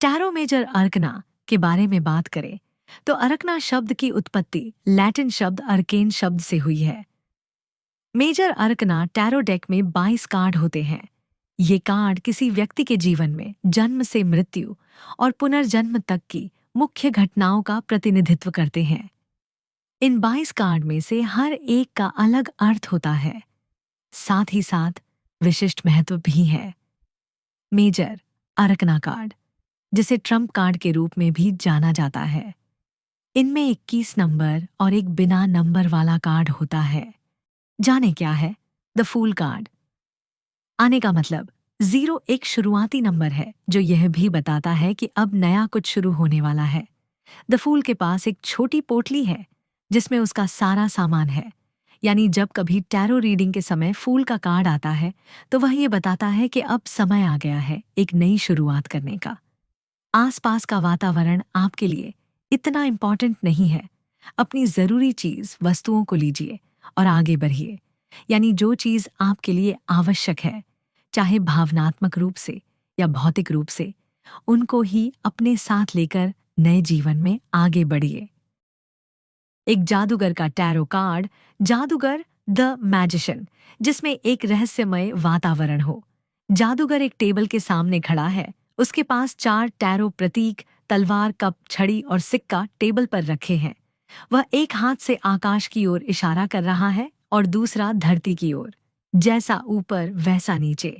Tarot major अरकना के बारे में बात करें तो अरकना शब्द की उत्पत्ति लैटिन शब्द अर्केन शब्द से हुई है। मेजर अरकना टैरो डेक में 22 कार्ड होते हैं। ये कार्ड किसी व्यक्ति के जीवन में जन्म से मृत्यु और पुनर्जन्म तक की मुख्य घटनाओं का प्रतिनिधित्व करते हैं। इन 22 कार्ड में से हर एक का अलग अर्थ होता है, साथ ही साथ विशिष्ट महत्व भी है। मेजर अरकना कार्ड, जिसे ट्रम्प कार्ड के रूप में भी जाना जाता है, इनमें 21 नंबर और एक बिना नंबर वाला कार्ड होता है। जाने क्या है द फूल कार्ड। आने का मतलब 0 एक शुरुआती नंबर है जो यह भी बताता है कि अब नया कुछ शुरू होने वाला है। द फूल के पास एक छोटी पोटली है जिसमें उसका सारा सामान है, यानी जब कभी टैरो रीडिंग के समय फूल का कार्ड आता है तो वह ये बताता है कि अब समय आ गया है एक नई शुरुआत करने का। आसपास का वातावरण आपके लिए इतना इम्पॉर्टेंट नहीं है। अपनी ज़रूरी चीज़ वस्तुओं को लीजिए और आगे बढ़िए, यानी जो चीज़ आपके लिए आवश्यक है, चाहे भावनात्मक रूप से या भौतिक रूप से, उनको ही अपने साथ लेकर नए जीवन में आगे बढ़िए। एक जादूगर का टैरो कार्ड, जादूगर द मैजिशियन, जिसमें एक रहस्यमय वातावरण हो। जादूगर एक टेबल के सामने खड़ा है, उसके पास 4 टैरो प्रतीक तलवार, कप, छड़ी और सिक्का टेबल पर रखे हैं। वह एक हाथ से आकाश की ओर इशारा कर रहा है और दूसरा धरती की ओर, जैसा ऊपर वैसा नीचे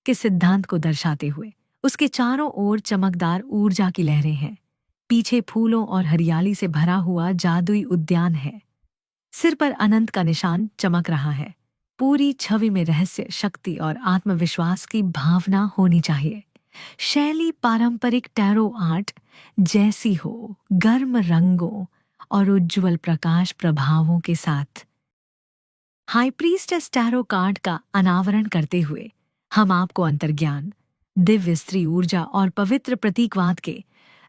के सिद्धांत को दर्शाते हुए। उसके चारों ओर चमकदार ऊर्जा की लहरें हैं। पीछे फूलों और हरियाली से भरा हुआ जादुई उद्यान है। सिर पर अनंत का निशान चमक रहा है। पूरी छवि में रहस्य, शक्ति और आत्मविश्वास की भावना होनी चाहिए। शैली पारंपरिक टैरो आर्ट जैसी हो, गर्म रंगों और उज्ज्वल प्रकाश प्रभावों के साथ। हाई प्रीस्टेस टैरो कार्ड का अनावरण करते हुए हम आपको अंतर्ज्ञान, दिव्य स्त्री ऊर्जा और पवित्र प्रतीकवाद के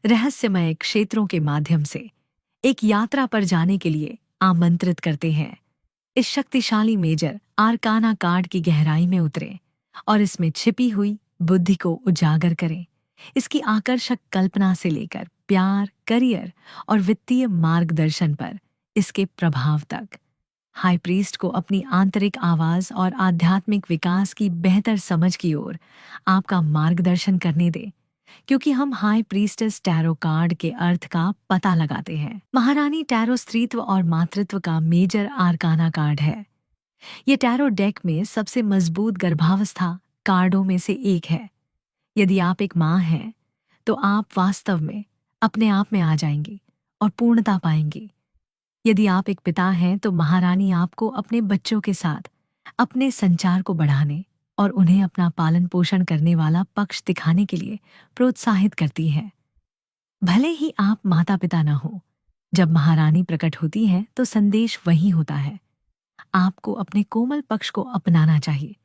रहस्यमय क्षेत्रों के माध्यम से एक यात्रा पर जाने के लिए आमंत्रित करते हैं। इस शक्तिशाली मेजर आर्काना कार्ड की गहराई में उतरें और इसमें छिपी हुई बुद्धि को उजागर करें। इसकी आकर्षक कल्पना से लेकर प्यार, करियर और वित्तीय मार्गदर्शन पर इसके प्रभाव तक। हाई प्रीस्ट को अपनी आंतरिक आवाज और आध्यात्मिक विकास की बेहतर समझ की ओर आपका मार्गदर्शन करने दें, क्योंकि हम हाई प्रीस्टेस टैरो कार्ड के अर्थ का पता लगाते हैं। महारानी टैरो स्त्रीत्व और मातृत्व का मेजर आर्काना कार्ड है। ये टैरो डेक में सबसे मजबूत गर्भावस्था कार्डों में से एक है। यदि आप एक माँ हैं तो आप वास्तव में अपने आप में आ जाएंगी और पूर्णता पाएंगी। यदि आप एक पिता हैं तो महारानी आपको अपने बच्चों के साथ अपने संचार को बढ़ाने और उन्हें अपना पालन पोषण करने वाला पक्ष दिखाने के लिए प्रोत्साहित करती है। भले ही आप माता पिता न हो, जब महारानी प्रकट होती है तो संदेश वही होता है। आपको अपने कोमल पक्ष को अपनाना चाहिए।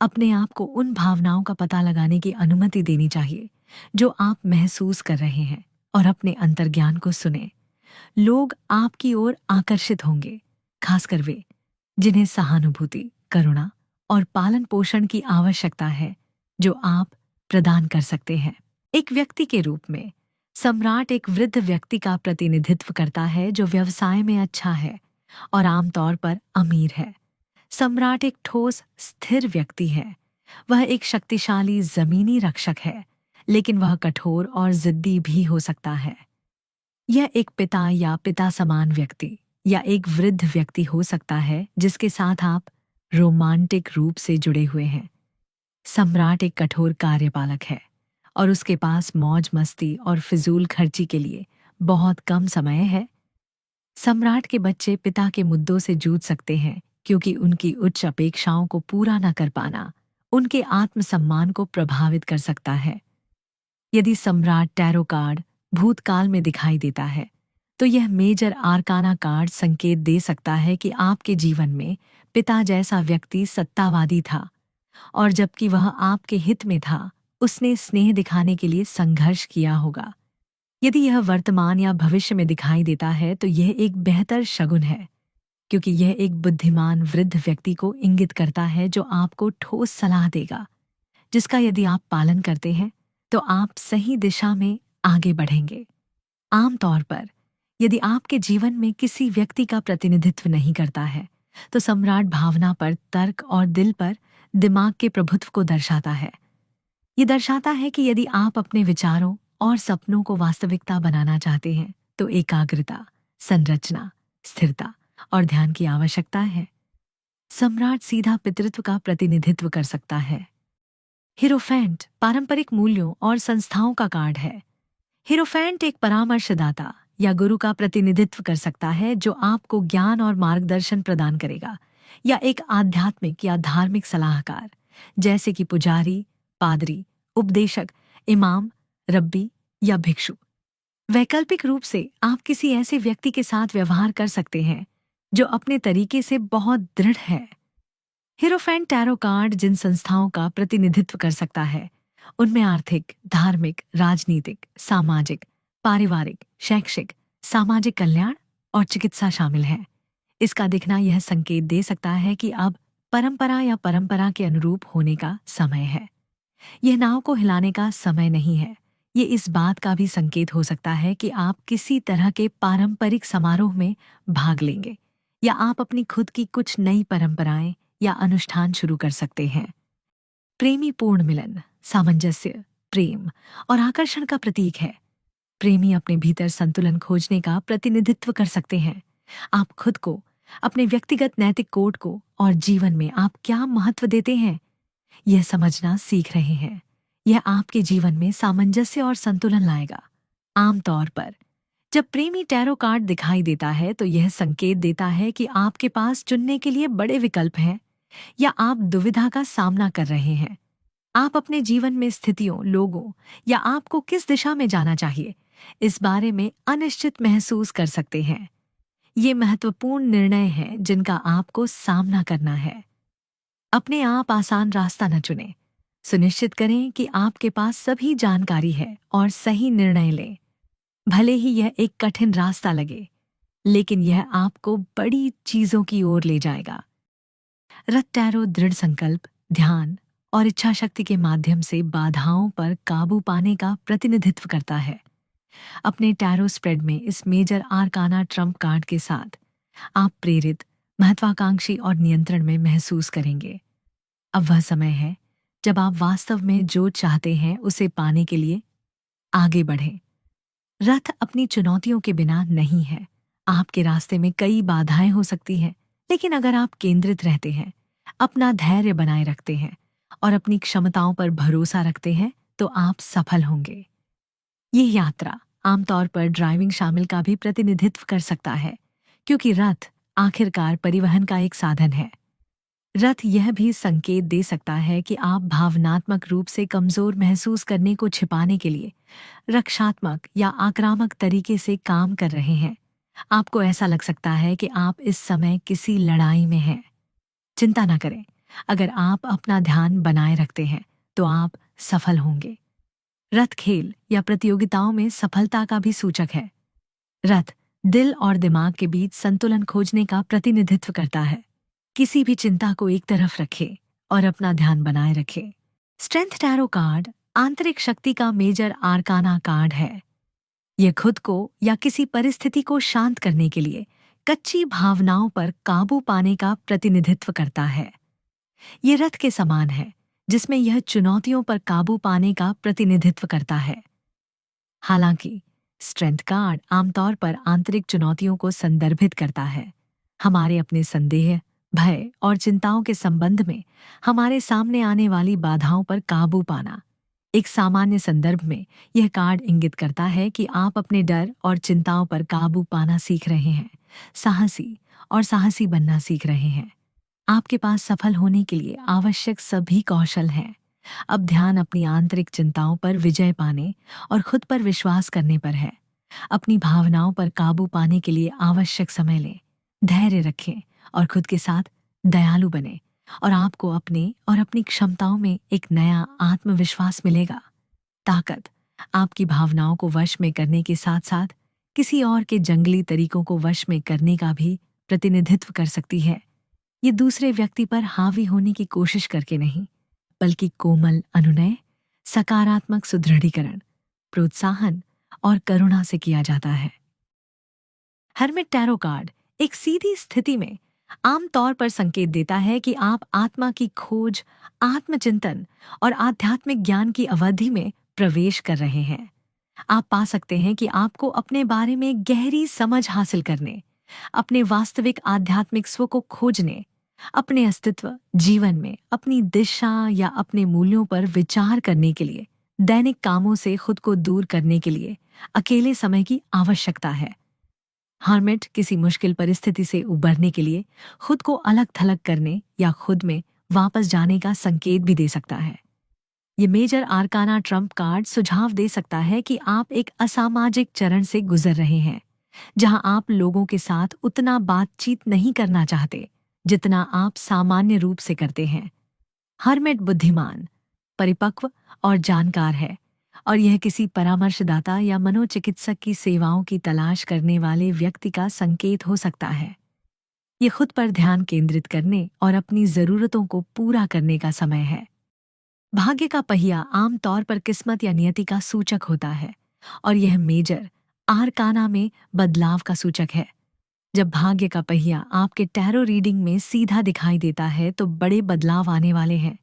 अपने आप को उन भावनाओं का पता लगाने की अनुमति देनी चाहिए जो आप महसूस कर रहे हैं और अपने अंतर्ज्ञान को सुने। लोग आपकी ओर आकर्षित होंगे, खासकर वे जिन्हें सहानुभूति, करुणा और पालन पोषण की आवश्यकता है, जो आप प्रदान कर सकते हैं। एक व्यक्ति के रूप में सम्राट एक वृद्ध व्यक्ति का प्रतिनिधित्व करता है जो व्यवसाय में अच्छा है और आमतौर पर अमीर है। सम्राट एक ठोस, स्थिर व्यक्ति है। वह एक शक्तिशाली जमीनी रक्षक है, लेकिन वह कठोर और जिद्दी भी हो सकता है। यह एक पिता या पिता समान व्यक्ति या एक वृद्ध व्यक्ति हो सकता है जिसके साथ आप रोमांटिक रूप से जुड़े हुए हैं। सम्राट एक कठोर कार्यपालक है और उसके पास मौज मस्ती और फिजूल खर्ची के लिए बहुत कम समय है। सम्राट के बच्चे पिता के मुद्दों से जूझ सकते हैं क्योंकि उनकी उच्च अपेक्षाओं को पूरा न कर पाना उनके आत्मसम्मान को प्रभावित कर सकता है। यदि सम्राट टैरो कार्ड भूतकाल में दिखाई देता है तो यह मेजर आर्काना कार्ड संकेत दे सकता है कि आपके जीवन में पिता जैसा व्यक्ति सत्तावादी था और जबकि वह आपके हित में था, उसने स्नेह दिखाने के लिए संघर्ष किया होगा। यदि यह वर्तमान या भविष्य में दिखाई देता है तो यह एक बेहतर शगुन है, क्योंकि यह एक बुद्धिमान वृद्ध व्यक्ति को इंगित करता है जो आपको ठोस सलाह देगा, जिसका यदि आप पालन करते हैं तो आप सही दिशा में आगे बढ़ेंगे। आमतौर पर यदि आपके जीवन में किसी व्यक्ति का प्रतिनिधित्व नहीं करता है, तो सम्राट भावना पर तर्क और दिल पर दिमाग के प्रभुत्व को दर्शाता है। ये दर्शाता है कि यदि आप अपने विचारों और सपनों को वास्तविकता बनाना चाहते हैं, तो एकाग्रता, संरचना, स्थिरता और ध्यान की आवश्यकता है। सम्राट सीधा पितृत्व का प्रतिनिधित्व कर सकता है। हीरोफेंट पारंपरिक मूल्यों और संस्थाओं का कार्ड है। हीरोफेंट एक परामर्शदाता या गुरु का प्रतिनिधित्व कर सकता है जो आपको ज्ञान और मार्गदर्शन प्रदान करेगा, या एक आध्यात्मिक या धार्मिक सलाहकार जैसे कि पुजारी, पादरी, उपदेशक, इमाम, रब्बी या भिक्षु। वैकल्पिक रूप से आप किसी ऐसे व्यक्ति के साथ व्यवहार कर सकते हैं जो अपने तरीके से बहुत दृढ़ है। हीरोफेंट टैरो कार्ड जिन संस्थाओं का प्रतिनिधित्व कर सकता है, उनमें आर्थिक, धार्मिक, राजनीतिक, सामाजिक, पारिवारिक, शैक्षिक, सामाजिक कल्याण और चिकित्सा शामिल है। इसका दिखना यह संकेत दे सकता है कि अब परंपरा या परंपरा के अनुरूप होने का समय है। यह नाव को हिलाने का समय नहीं है। ये इस बात का भी संकेत हो सकता है कि आप किसी तरह के पारंपरिक समारोह में भाग लेंगे, या आप अपनी खुद की कुछ नई परंपराएं या अनुष्ठान शुरू कर सकते हैं। प्रेमी पूर्ण मिलन, सामंजस्य, प्रेम और आकर्षण का प्रतीक है। प्रेमी अपने भीतर संतुलन खोजने का प्रतिनिधित्व कर सकते हैं। आप खुद को, अपने व्यक्तिगत नैतिक कोड को और जीवन में आप क्या महत्व देते हैं, यह समझना सीख रहे हैं। यह आपके जीवन में सामंजस्य और संतुलन लाएगा। आमतौर पर जब प्रेमी टैरो कार्ड दिखाई देता है, तो यह संकेत देता है कि आपके पास चुनने के लिए बड़े विकल्प हैं, या आप दुविधा का सामना कर रहे हैं। आप अपने जीवन में स्थितियों, लोगों या आपको किस दिशा में जाना चाहिए, इस बारे में अनिश्चित महसूस कर सकते हैं। ये महत्वपूर्ण निर्णय हैं जिनका आपको सामना करना है। अपने आप आसान रास्ता न चुनें। सुनिश्चित करें कि आपके पास सभी जानकारी है और सही निर्णय लें। भले ही यह एक कठिन रास्ता लगे, लेकिन यह आपको बड़ी चीजों की ओर ले जाएगा। रथ टैरो दृढ़ संकल्प, ध्यान और इच्छा शक्ति के माध्यम से बाधाओं पर काबू पाने का प्रतिनिधित्व करता है। अपने टैरो स्प्रेड में इस मेजर आर्काना ट्रम्प कार्ड के साथ आप प्रेरित, महत्वाकांक्षी और नियंत्रण में महसूस करेंगे। अब वह समय है जब आप वास्तव में जो चाहते हैं उसे पाने के लिए आगे बढ़ें। रथ अपनी चुनौतियों के बिना नहीं है। आपके रास्ते में कई बाधाएं हो सकती हैं, लेकिन अगर आप केंद्रित रहते हैं, अपना धैर्य बनाए रखते हैं और अपनी क्षमताओं पर भरोसा रखते हैं, तो आप सफल होंगे। ये यात्रा आमतौर पर ड्राइविंग शामिल का भी प्रतिनिधित्व कर सकता है, क्योंकि रथ आखिरकार परिवहन का एक साधन है। रथ यह भी संकेत दे सकता है कि आप भावनात्मक रूप से कमजोर महसूस करने को छिपाने के लिए रक्षात्मक या आक्रामक तरीके से काम कर रहे हैं। आपको ऐसा लग सकता है कि आप इस समय किसी लड़ाई में हैं। चिंता न करें, अगर आप अपना ध्यान बनाए रखते हैं तो आप सफल होंगे। रथ खेल या प्रतियोगिताओं में सफलता का भी सूचक है। रथ दिल और दिमाग के बीच संतुलन खोजने का प्रतिनिधित्व करता है। किसी भी चिंता को एक तरफ रखें और अपना ध्यान बनाए रखें। स्ट्रेंथ टैरो कार्ड आंतरिक शक्ति का मेजर आर्काना कार्ड है। यह खुद को या किसी परिस्थिति को शांत करने के लिए कच्ची भावनाओं पर काबू पाने का प्रतिनिधित्व करता है। यह रथ के समान है, जिसमें यह चुनौतियों पर काबू पाने का प्रतिनिधित्व करता है। हालांकि स्ट्रेंथ कार्ड आमतौर पर आंतरिक चुनौतियों को संदर्भित करता है। हमारे अपने संदेह, भय और चिंताओं के संबंध में हमारे सामने आने वाली बाधाओं पर काबू पाना। एक सामान्य संदर्भ में यह कार्ड इंगित करता है कि आप अपने डर और चिंताओं पर काबू पाना सीख रहे हैं, साहसी बनना सीख रहे हैं। आपके पास सफल होने के लिए आवश्यक सभी कौशल हैं। अब ध्यान अपनी आंतरिक चिंताओं पर विजय पाने और खुद पर विश्वास करने पर है। अपनी भावनाओं पर काबू पाने के लिए आवश्यक समय लें, धैर्य रखें और खुद के साथ दयालु बने, और आपको अपने और अपनी क्षमताओं में एक नया आत्मविश्वास मिलेगा। ताकत आपकी भावनाओं को वश में करने के साथ साथ किसी और के जंगली तरीकों को वश में करने का भी प्रतिनिधित्व कर सकती है। ये दूसरे व्यक्ति पर हावी होने की कोशिश करके नहीं, बल्कि कोमल अनुनय, सकारात्मक सुदृढ़ीकरण, प्रोत्साहन और करुणा से किया जाता है। हर्मिट टैरो कार्ड एक सीधी स्थिति में आमतौर पर संकेत देता है कि आप आत्मा की खोज, आत्मचिंतन और आध्यात्मिक ज्ञान की अवधि में प्रवेश कर रहे हैं। आप पा सकते हैं कि आपको अपने बारे में गहरी समझ हासिल करने, अपने वास्तविक आध्यात्मिक स्व को खोजने, अपने अस्तित्व, जीवन में अपनी दिशा या अपने मूल्यों पर विचार करने के लिए, दैनिक कामों से खुद को दूर करने के लिए अकेले समय की आवश्यकता है। हर्मिट किसी मुश्किल परिस्थिति से उबरने के लिए खुद को अलग थलग करने या खुद में वापस जाने का संकेत भी दे सकता है। ये मेजर आर्काना ट्रम्प कार्ड सुझाव दे सकता है कि आप एक असामाजिक चरण से गुजर रहे हैं, जहां आप लोगों के साथ उतना बातचीत नहीं करना चाहते जितना आप सामान्य रूप से करते हैं। हर्मिट बुद्धिमान, परिपक्व और जानकार है, और यह किसी परामर्शदाता या मनोचिकित्सक की सेवाओं की तलाश करने वाले व्यक्ति का संकेत हो सकता है। ये खुद पर ध्यान केंद्रित करने और अपनी जरूरतों को पूरा करने का समय है। भाग्य का पहिया आमतौर पर किस्मत या नियति का सूचक होता है, और यह मेजर आर्काना में बदलाव का सूचक है। जब भाग्य का पहिया आपके टैरो रीडिंग में सीधा दिखाई देता है तो बड़े बदलाव आने वाले हैं।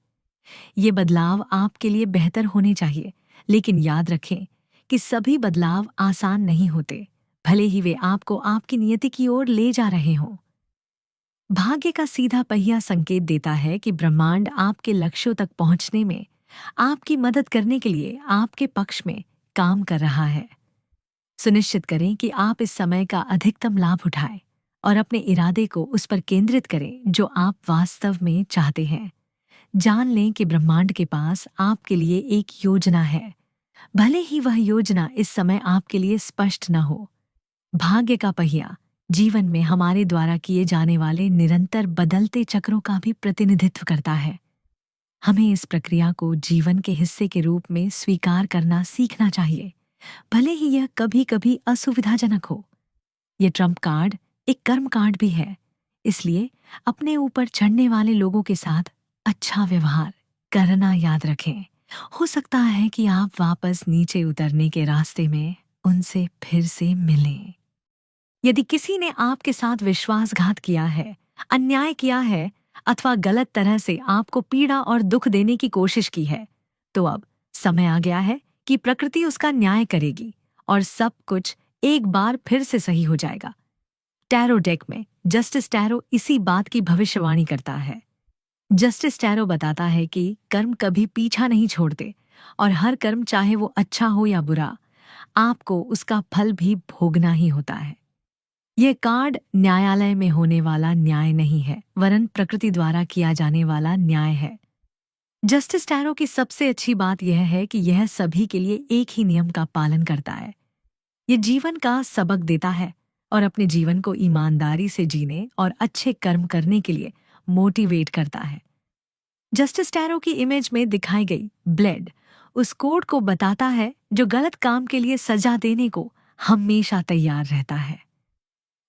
ये बदलाव आपके लिए बेहतर होने चाहिए, लेकिन याद रखें कि सभी बदलाव आसान नहीं होते, भले ही वे आपको आपकी नियति की ओर ले जा रहे हों। भाग्य का सीधा पहिया संकेत देता है कि ब्रह्मांड आपके लक्ष्यों तक पहुंचने में आपकी मदद करने के लिए आपके पक्ष में काम कर रहा है। सुनिश्चित करें कि आप इस समय का अधिकतम लाभ उठाएं और अपने इरादे को उस पर केंद्रित करें जो आप वास्तव में चाहते हैं। जान लें कि ब्रह्मांड के पास आपके लिए एक योजना है, भले ही वह योजना इस समय आपके लिए स्पष्ट न हो। भाग्य का पहिया जीवन में हमारे द्वारा किए जाने वाले निरंतर बदलते चक्रों का भी प्रतिनिधित्व करता है। हमें इस प्रक्रिया को जीवन के हिस्से के रूप में स्वीकार करना सीखना चाहिए, भले ही यह कभी कभी असुविधाजनक हो। ये ट्रम्प कार्ड एक कर्म कार्ड भी है, इसलिए अपने ऊपर चढ़ने वाले लोगों के साथ अच्छा व्यवहार करना याद रखें। हो सकता है कि आप वापस नीचे उतरने के रास्ते में उनसे फिर से मिलें। यदि किसी ने आपके साथ विश्वासघात किया है, अन्याय किया है अथवा गलत तरह से आपको पीड़ा और दुख देने की कोशिश की है, तो अब समय आ गया है कि प्रकृति उसका न्याय करेगी और सब कुछ एक बार फिर से सही हो जाएगा। टैरो डेक में जस्टिस टैरो इसी बात की भविष्यवाणी करता है। जस्टिस टैरो बताता है कि कर्म कभी पीछा नहीं छोड़ते, और हर कर्म चाहे वो अच्छा हो या बुरा, आपको उसका फल भी भोगना ही होता है। यह कार्ड न्यायालय में होने वाला न्याय नहीं है, वरन प्रकृति द्वारा किया जाने वाला न्याय है। जस्टिस टैरो की सबसे अच्छी बात यह है कि यह सभी के लिए एक ही नियम का पालन करता है। यह जीवन का सबक देता है और अपने जीवन को ईमानदारी से जीने और अच्छे कर्म करने के लिए मोटिवेट करता है। जस्टिस टैरो की इमेज में दिखाई गई ब्लेड उस कोड को बताता है जो गलत काम के लिए सजा देने को हमेशा तैयार रहता है।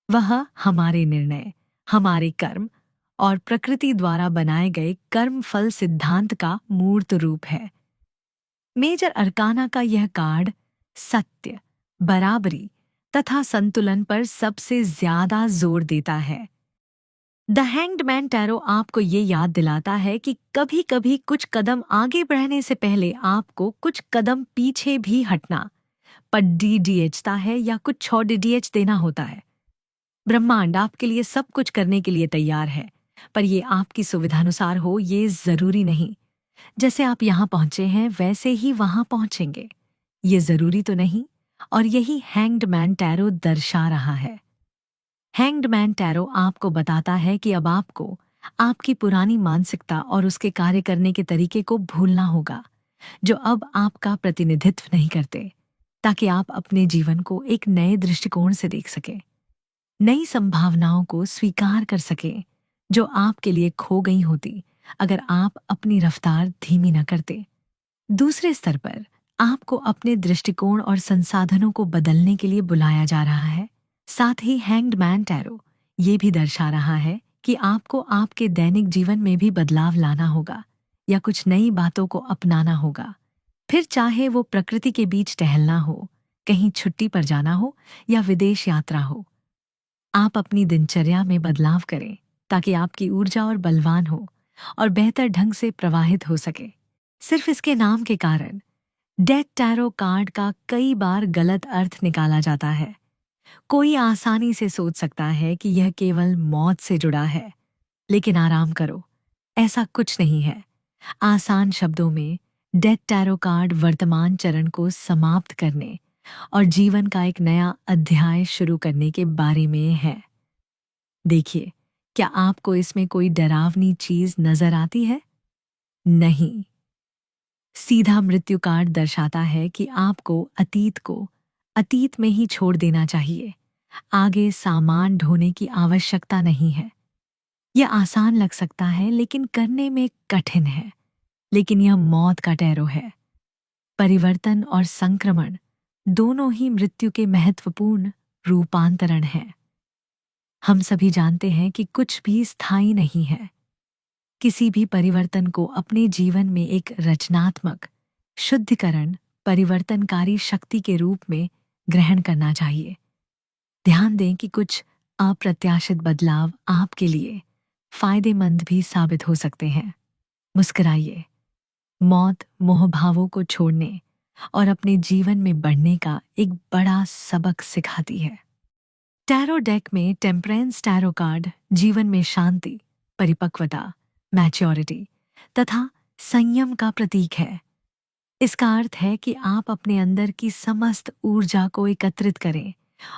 वह हमारे निर्णय, हमारे कर्म और प्रकृति द्वारा बनाए गए कर्म फल सिद्धांत का मूर्त रूप है। मेजर अरकाना का यह कार्ड सत्य, बराबरी तथा संतुलन पर सबसे ज्यादा जोर देता है। द हैंग्ड मैन टैरो आपको ये याद दिलाता है कि कभी कभी कुछ कदम आगे बढ़ने से पहले आपको कुछ कदम पीछे भी हटना पड़ता है या कुछ छोड़ देना होता है। ब्रह्मांड आपके लिए सब कुछ करने के लिए तैयार है, पर यह आपकी सुविधानुसार हो ये जरूरी नहीं। जैसे आप यहाँ पहुंचे हैं वैसे ही वहां पहुंचेंगे, ये जरूरी तो नहीं, और यही हैंग्ड मैन टैरो दर्शा रहा है। हैंग्ड मैन टैरो आपको बताता है कि अब आपको आपकी पुरानी मानसिकता और उसके कार्य करने के तरीके को भूलना होगा, जो अब आपका प्रतिनिधित्व नहीं करते, ताकि आप अपने जीवन को एक नए दृष्टिकोण से देख सकें, नई संभावनाओं को स्वीकार कर सकें जो आपके लिए खो गई होती अगर आप अपनी रफ्तार धीमी न करते। दूसरे स्तर पर आपको अपने दृष्टिकोण और संसाधनों को बदलने के लिए बुलाया जा रहा है। साथ ही हैंग्ड मैन टैरो ये भी दर्शा रहा है कि आपको आपके दैनिक जीवन में भी बदलाव लाना होगा या कुछ नई बातों को अपनाना होगा, फिर चाहे वो प्रकृति के बीच टहलना हो, कहीं छुट्टी पर जाना हो या विदेश यात्रा हो। आप अपनी दिनचर्या में बदलाव करें ताकि आपकी ऊर्जा और बलवान हो और बेहतर ढंग से प्रवाहित हो सके। सिर्फ इसके नाम के कारण डेथ टैरो कार्ड का कई बार गलत अर्थ निकाला जाता है। कोई आसानी से सोच सकता है कि यह केवल मौत से जुड़ा है, लेकिन आराम करो, ऐसा कुछ नहीं है। आसान शब्दों में डेथ टैरो कार्ड वर्तमान चरण को समाप्त करने और जीवन का एक नया अध्याय शुरू करने के बारे में है। देखिए, क्या आपको इसमें कोई डरावनी चीज नजर आती है? नहीं। सीधा मृत्यु कार्ड दर्शाता है कि आपको अतीत में ही छोड़ देना चाहिए। आगे सामान ढोने की आवश्यकता नहीं है। यह आसान लग सकता है लेकिन करने में कठिन है। लेकिन यह मौत का टैरो है। परिवर्तन और संक्रमण दोनों ही मृत्यु के महत्वपूर्ण रूपांतरण हैं। हम सभी जानते हैं कि कुछ भी स्थायी नहीं है। किसी भी परिवर्तन को अपने जीवन में एक रचनात्मक, शुद्धिकरण, परिवर्तनकारी शक्ति के रूप में ग्रहण करना चाहिए। ध्यान दें कि कुछ अप्रत्याशित बदलाव आपके लिए फायदेमंद भी साबित हो सकते हैं। मुस्कुराइए। मौत मोहभावों को छोड़ने और अपने जीवन में बढ़ने का एक बड़ा सबक सिखाती है। टैरो डेक में टेम्परेंस टैरो कार्ड जीवन में शांति, परिपक्वता, मैच्योरिटी तथा संयम का प्रतीक है। इसका अर्थ है कि आप अपने अंदर की समस्त ऊर्जा को एकत्रित करें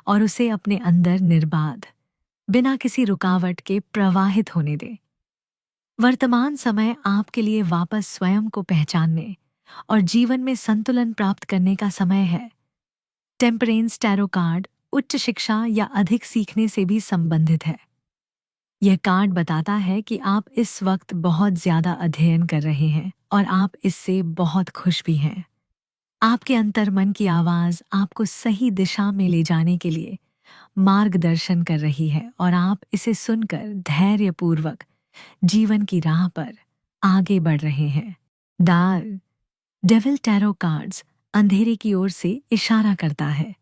और उसे अपने अंदर निर्बाध, बिना किसी रुकावट के प्रवाहित होने दें। वर्तमान समय आपके लिए वापस स्वयं को पहचानने और जीवन में संतुलन प्राप्त करने का समय है। टेम्परेंस टैरो कार्ड उच्च शिक्षा या अधिक सीखने से भी संबंधित है। यह कार्ड बताता है कि आप इस वक्त बहुत ज्यादा अध्ययन कर रहे हैं और आप इससे बहुत खुश भी हैं। आपके अंतर्मन की आवाज आपको सही दिशा में ले जाने के लिए मार्गदर्शन कर रही है और आप इसे सुनकर धैर्यपूर्वक जीवन की राह पर आगे बढ़ रहे हैं। डेविल टैरो कार्ड्स अंधेरे की ओर से इशारा करता है।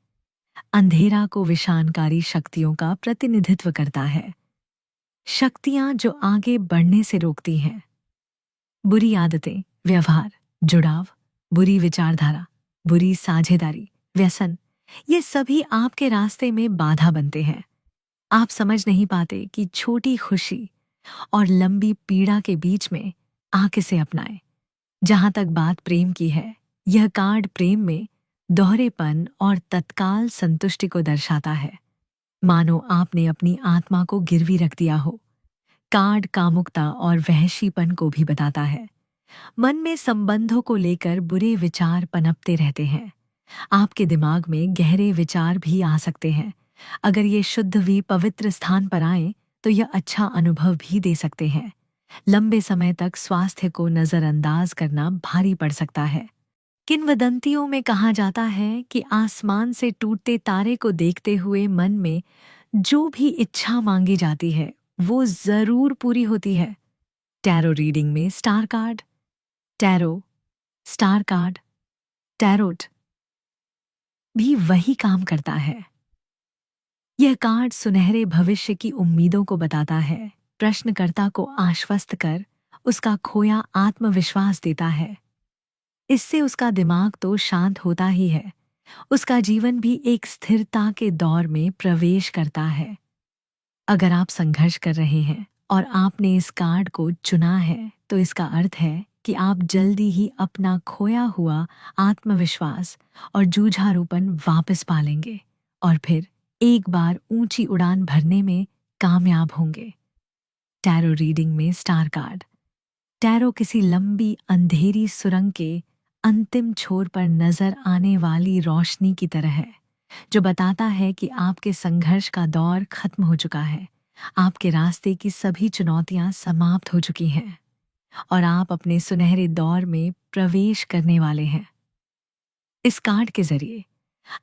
अंधेरा को विषाणकारी शक्तियों का प्रतिनिधित्व करता है। शक्तियां जो आगे बढ़ने से रोकती हैं। बुरी आदतें, व्यवहार, जुड़ाव, बुरी विचारधारा, बुरी साझेदारी, व्यसन, ये सभी आपके रास्ते में बाधा बनते हैं। आप समझ नहीं पाते कि छोटी खुशी और लंबी पीड़ा के बीच में किसे अपनाएं। जहां तक बात प्रेम की है, यह कार्ड प्रेम में दोहरेपन और तत्काल संतुष्टि को दर्शाता है, मानो आपने अपनी आत्मा को गिरवी रख दिया हो। कार्ड कामुकता और वहशीपन को भी बताता है। मन में संबंधों को लेकर बुरे विचार पनपते रहते हैं। आपके दिमाग में गहरे विचार भी आ सकते हैं। अगर ये शुद्ध वी पवित्र स्थान पर आए तो यह अच्छा अनुभव भी दे सकते हैं। लंबे समय तक स्वास्थ्य को नजरअंदाज करना भारी पड़ सकता है। किंवदंतियों में कहा जाता है कि आसमान से टूटते तारे को देखते हुए मन में जो भी इच्छा मांगी जाती है वो जरूर पूरी होती है। टैरो रीडिंग में star card, tarot, star card, tarot भी वही काम करता है। यह कार्ड सुनहरे भविष्य की उम्मीदों को बताता है, प्रश्नकर्ता को आश्वस्त कर उसका खोया आत्मविश्वास देता है। इससे उसका दिमाग तो शांत होता ही है, उसका जीवन भी एक स्थिरता के दौर में प्रवेश करता है। अगर आप संघर्ष कर रहे हैं और आपने इस कार्ड को चुना है तो इसका अर्थ है कि आप जल्दी ही अपना खोया हुआ आत्मविश्वास और जूझारूपन वापस पालेंगे और फिर एक बार ऊंची उड़ान भरने में कामयाब होंगे। टैरो रीडिंग में स्टार कार्ड, टैरो किसी लंबी अंधेरी सुरंग के अंतिम छोर पर नजर आने वाली रोशनी की तरह है, जो बताता है कि आपके संघर्ष का दौर खत्म हो चुका है। आपके रास्ते की सभी चुनौतियां समाप्त हो चुकी हैं और आप अपने सुनहरे दौर में प्रवेश करने वाले हैं। इस कार्ड के जरिए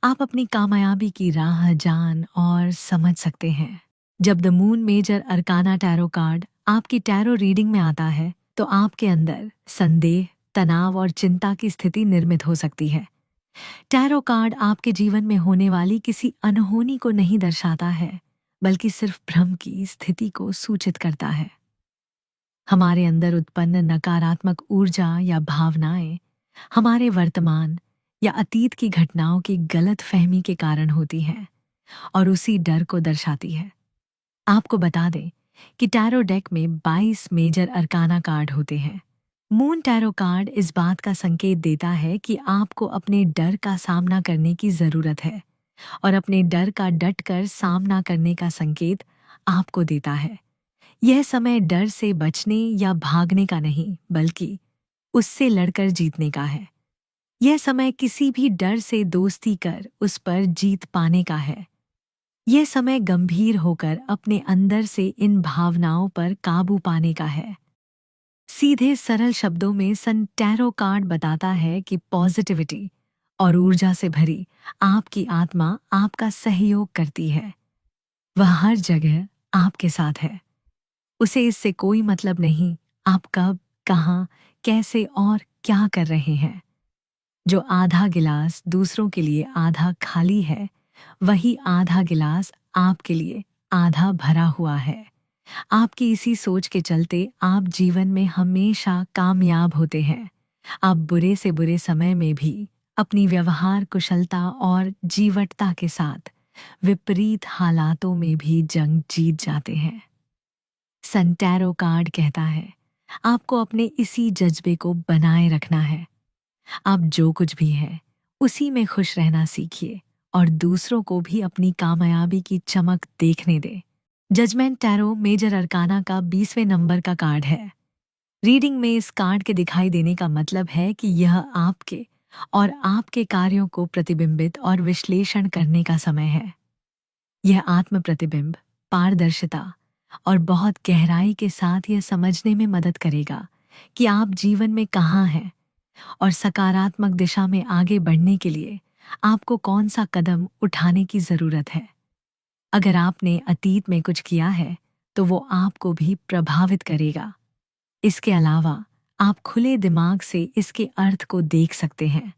आप अपनी कामयाबी की राह जान और समझ सकते हैं। जब the moon major arcana tarot card आपकी टैरो रीडिंग में आता है तो आपके अंदर संदेह, तनाव और चिंता की स्थिति निर्मित हो सकती है। टैरो कार्ड आपके जीवन में होने वाली किसी अनहोनी को नहीं दर्शाता है, बल्कि सिर्फ भ्रम की स्थिति को सूचित करता है। हमारे अंदर उत्पन्न नकारात्मक ऊर्जा या भावनाएं हमारे वर्तमान या अतीत की घटनाओं की गलत फहमी के कारण होती हैं और उसी डर को दर्शाती है। आपको बता दें कि टैरो डेक में 22 मेजर अरकाना कार्ड होते हैं। मून टैरो कार्ड इस बात का संकेत देता है कि आपको अपने डर का सामना करने की जरूरत है और अपने डर का डटकर सामना करने का संकेत आपको देता है। यह समय डर से बचने या भागने का नहीं, बल्कि उससे लड़कर जीतने का है। यह समय किसी भी डर से दोस्ती कर उस पर जीत पाने का है। यह समय गंभीर होकर अपने अंदर से इन भावनाओं पर काबू पाने का है। सीधे सरल शब्दों में सन टैरो कार्ड बताता है कि पॉजिटिविटी और ऊर्जा से भरी आपकी आत्मा आपका सहयोग करती है। वह हर जगह आपके साथ है। उसे इससे कोई मतलब नहीं आप कब, कहाँ, कैसे और क्या कर रहे हैं। जो आधा गिलास दूसरों के लिए आधा खाली है, वही आधा गिलास आपके लिए आधा भरा हुआ है। आपकी इसी सोच के चलते आप जीवन में हमेशा कामयाब होते हैं। आप बुरे से बुरे समय में भी अपनी व्यवहार कुशलता और जीवटता के साथ विपरीत हालातों में भी जंग जीत जाते हैं। सन टैरो कार्ड कहता है आपको अपने इसी जज्बे को बनाए रखना है। आप जो कुछ भी है उसी में खुश रहना सीखिए और दूसरों को भी अपनी कामयाबी की चमक देखने दे। जजमेंट टैरो मेजर अरकाना का 20वें नंबर का कार्ड है। रीडिंग में इस कार्ड के दिखाई देने का मतलब है कि यह आपके और आपके कार्यों को प्रतिबिंबित और विश्लेषण करने का समय है। यह आत्म प्रतिबिंब, पारदर्शिता और बहुत गहराई के साथ यह समझने में मदद करेगा कि आप जीवन में कहाँ हैं और सकारात्मक दिशा में आगे बढ़ने के लिए आपको कौन सा कदम उठाने की जरूरत है। अगर आपने अतीत में कुछ किया है तो वो आपको भी प्रभावित करेगा। इसके अलावा आप खुले दिमाग से इसके अर्थ को देख सकते हैं।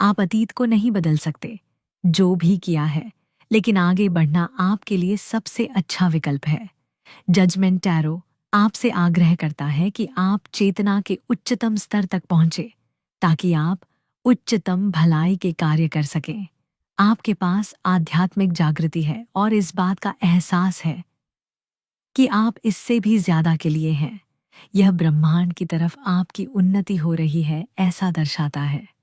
आप अतीत को नहीं बदल सकते, जो भी किया है, लेकिन आगे बढ़ना आपके लिए सबसे अच्छा विकल्प है। जजमेंट टैरो आपसे आग्रह करता है कि आप चेतना के उच्चतम स्तर तक पहुंचे ताकि आप उच्चतम भलाई के कार्य कर सकें। आपके पास आध्यात्मिक जागृति है और इस बात का एहसास है कि आप इससे भी ज्यादा के लिए हैं। यह ब्रह्मांड की तरफ आपकी उन्नति हो रही है, ऐसा दर्शाता है।